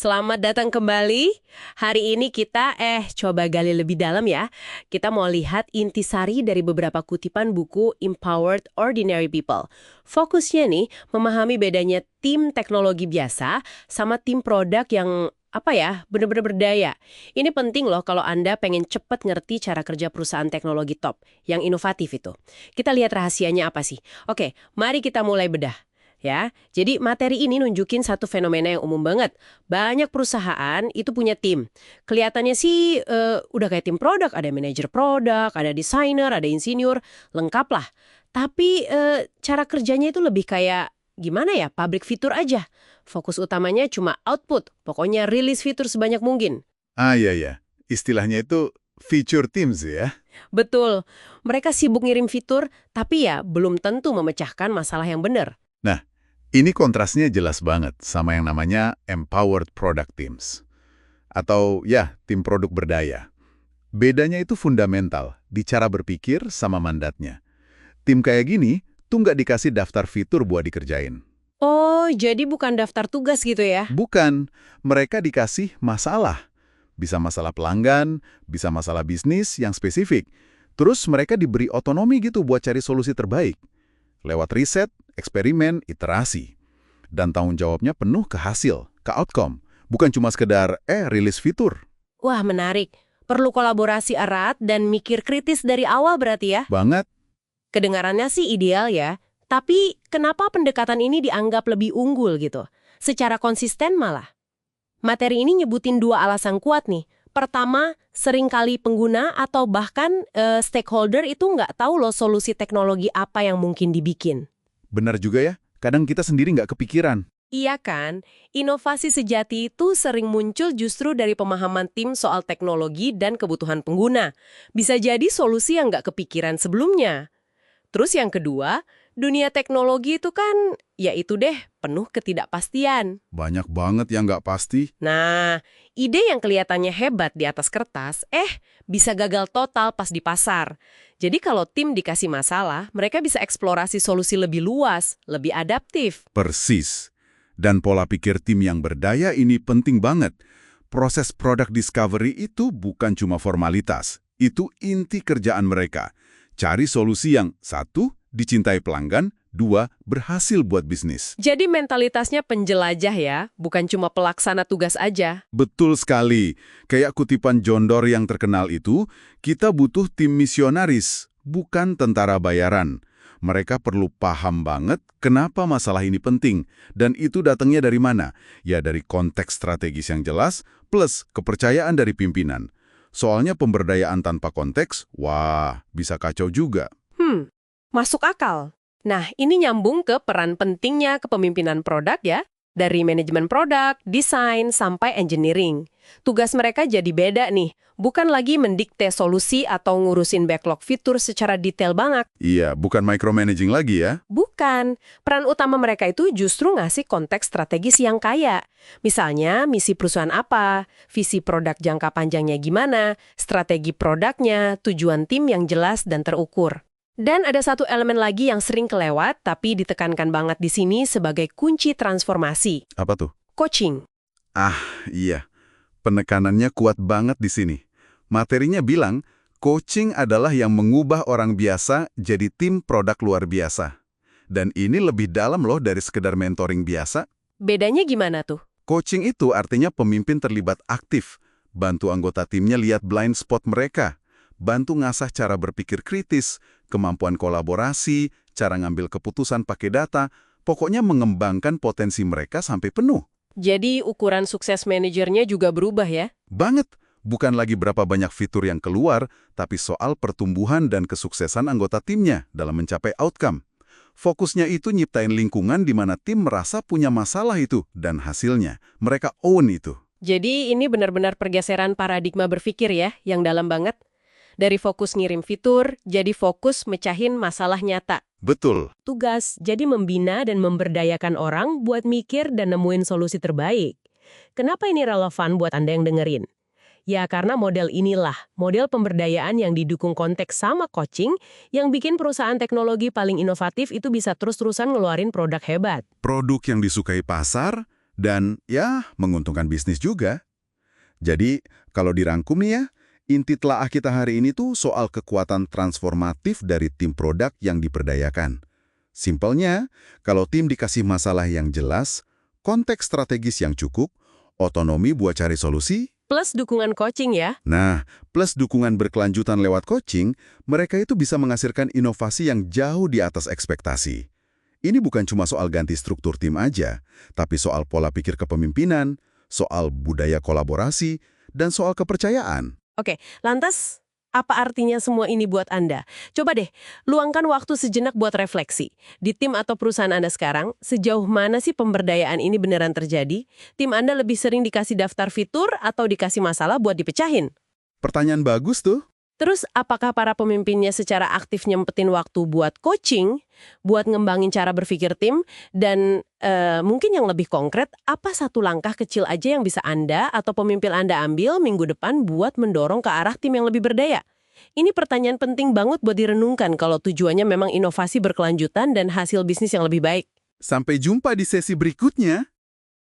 Selamat datang kembali. Hari ini kita coba gali lebih dalam ya. Kita mau lihat intisari dari beberapa kutipan buku Empowered Ordinary People. Fokusnya nih memahami bedanya tim teknologi biasa sama tim produk yang benar-benar berdaya. Ini penting loh kalau Anda pengen cepat ngerti cara kerja perusahaan teknologi top, yang inovatif itu. Kita lihat rahasianya apa sih? Oke, mari kita mulai bedah. Ya, jadi materi ini nunjukin satu fenomena yang umum banget. Banyak perusahaan itu punya tim. Kelihatannya sih udah kayak tim produk, ada manajer produk, ada desainer, ada insinyur, lengkap lah. Tapi cara kerjanya itu lebih kayak gimana ya, pabrik fitur aja. Fokus utamanya cuma output, pokoknya rilis fitur sebanyak mungkin. Iya. Istilahnya itu feature teams ya. Betul, mereka sibuk ngirim fitur, tapi ya belum tentu memecahkan masalah yang benar. Nah, ini kontrasnya jelas banget sama yang namanya empowered product teams. Atau ya, tim produk berdaya. Bedanya itu fundamental di cara berpikir sama mandatnya. Tim kayak gini tuh nggak dikasih daftar fitur buat dikerjain. Oh, jadi bukan daftar tugas gitu ya? Bukan, mereka dikasih masalah. Bisa masalah pelanggan, bisa masalah bisnis yang spesifik. Terus mereka diberi otonomi gitu buat cari solusi terbaik. Lewat riset, eksperimen, iterasi. Dan tanggung jawabnya penuh ke hasil, ke outcome. Bukan cuma sekedar, rilis fitur. Wah, menarik. Perlu kolaborasi erat dan mikir kritis dari awal berarti ya? Banget. Kedengarannya sih ideal ya. Tapi kenapa pendekatan ini dianggap lebih unggul gitu? Secara konsisten malah. Materi ini nyebutin dua alasan kuat nih. Pertama, seringkali pengguna atau bahkan stakeholder itu nggak tahu loh solusi teknologi apa yang mungkin dibikin. Benar juga ya, kadang kita sendiri nggak kepikiran. Iya kan, inovasi sejati itu sering muncul justru dari pemahaman tim soal teknologi dan kebutuhan pengguna. Bisa jadi solusi yang nggak kepikiran sebelumnya. Terus yang kedua, dunia teknologi itu kan, ya itu deh, penuh ketidakpastian. Banyak banget yang nggak pasti. Nah, ide yang kelihatannya hebat di atas kertas, bisa gagal total pas di pasar. Jadi kalau tim dikasih masalah, mereka bisa eksplorasi solusi lebih luas, lebih adaptif. Persis. Dan pola pikir tim yang berdaya ini penting banget. Proses product discovery itu bukan cuma formalitas. Itu inti kerjaan mereka. Cari solusi yang satu, dicintai pelanggan, dua, berhasil buat bisnis. Jadi mentalitasnya penjelajah ya, bukan cuma pelaksana tugas aja. Betul sekali. Kayak kutipan John Doerr yang terkenal itu, kita butuh tim misionaris, bukan tentara bayaran. Mereka perlu paham banget kenapa masalah ini penting. Dan itu datangnya dari mana? Ya dari konteks strategis yang jelas, plus kepercayaan dari pimpinan. Soalnya pemberdayaan tanpa konteks, wah, bisa kacau juga. Masuk akal. Nah, ini nyambung ke peran pentingnya kepemimpinan produk ya. Dari manajemen produk, desain, sampai engineering. Tugas mereka jadi beda nih. Bukan lagi mendikte solusi atau ngurusin backlog fitur secara detail banget. Iya, bukan micromanaging lagi ya. Bukan. Peran utama mereka itu justru ngasih konteks strategis yang kaya. Misalnya, misi perusahaan apa, visi produk jangka panjangnya gimana, strategi produknya, tujuan tim yang jelas dan terukur. Dan ada satu elemen lagi yang sering kelewat, tapi ditekankan banget di sini sebagai kunci transformasi. Apa tuh? Coaching. Iya. Penekanannya kuat banget di sini. Materinya bilang, coaching adalah yang mengubah orang biasa jadi tim produk luar biasa. Dan ini lebih dalam loh dari sekedar mentoring biasa. Bedanya gimana tuh? Coaching itu artinya pemimpin terlibat aktif, bantu anggota timnya lihat blind spot mereka, bantu ngasah cara berpikir kritis, kemampuan kolaborasi, cara ngambil keputusan pakai data, pokoknya mengembangkan potensi mereka sampai penuh. Jadi ukuran sukses manajernya juga berubah ya? Banget. Bukan lagi berapa banyak fitur yang keluar, tapi soal pertumbuhan dan kesuksesan anggota timnya dalam mencapai outcome. Fokusnya itu nyiptain lingkungan di mana tim merasa punya masalah itu, dan hasilnya, mereka own itu. Jadi ini benar-benar pergeseran paradigma berpikir ya, yang dalam banget. Dari fokus ngirim fitur, jadi fokus mecahin masalah nyata. Betul. Tugas jadi membina dan memberdayakan orang buat mikir dan nemuin solusi terbaik. Kenapa ini relevan buat Anda yang dengerin? Ya karena model inilah, model pemberdayaan yang didukung konteks sama coaching, yang bikin perusahaan teknologi paling inovatif itu bisa terus-terusan ngeluarin produk hebat. Produk yang disukai pasar, Dan ya, menguntungkan bisnis juga. Jadi, kalau dirangkum nih ya, inti telaah kita hari ini tuh soal kekuatan transformatif dari tim produk yang diperdayakan. Simpelnya, kalau tim dikasih masalah yang jelas, konteks strategis yang cukup, otonomi buat cari solusi, Plus dukungan coaching ya. nah, plus dukungan berkelanjutan lewat coaching, mereka itu bisa menghasilkan inovasi yang jauh di atas ekspektasi. Ini bukan cuma soal ganti struktur tim aja, tapi soal pola pikir kepemimpinan, soal budaya kolaborasi, dan soal kepercayaan. Oke, lantas apa artinya semua ini buat Anda? Coba deh, luangkan waktu sejenak buat refleksi. Di tim atau perusahaan Anda sekarang, sejauh mana sih pemberdayaan ini beneran terjadi? Tim Anda lebih sering dikasih daftar fitur atau dikasih masalah buat dipecahin? Pertanyaan bagus tuh. Terus, apakah para pemimpinnya secara aktif nyempetin waktu buat coaching, buat ngembangin cara berpikir tim, dan mungkin yang lebih konkret, apa satu langkah kecil aja yang bisa Anda atau pemimpin Anda ambil minggu depan buat mendorong ke arah tim yang lebih berdaya? Ini pertanyaan penting banget buat direnungkan kalau tujuannya memang inovasi berkelanjutan dan hasil bisnis yang lebih baik. Sampai jumpa di sesi berikutnya.